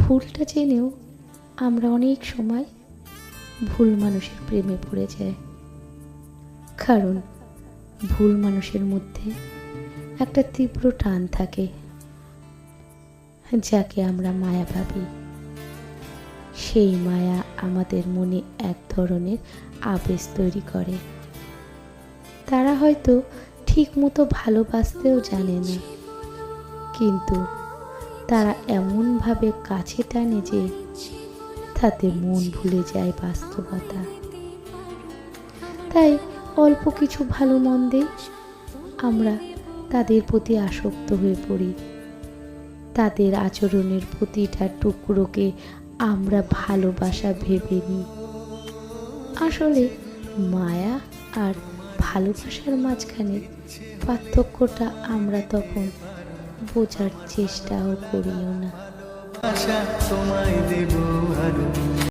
ভুলটা জেনেও আমরা অনেক সময় ভুল মানুষের প্রেমে পড়ে যাই, কারণ ভুল মানুষের মধ্যে একটা তীব্র টান থাকে, যাকে আমরা মায়া ভাবি। সেই মায়া আমাদের মনে এক ধরনের আবেশ তৈরি করে। তারা হয়তো ঠিক মতো ভালোবাসতেও জানে না, কিন্তু তারা এমনভাবে কাছে টানে যে তাতে মন ভুলে যায় বাস্তবতা। তাই অল্প কিছু ভালো মন্দে আমরা তাদের প্রতি আসক্ত হয়ে পড়ি। তাদের আচরণের প্রতিটা টুকরোকে আমরা ভালোবাসা ভেবে নিই। আসলে মায়া আর ভালোবাসার মাঝখানে পার্থক্যটা আমরা তখন বোঝার চেষ্টাও করিও না।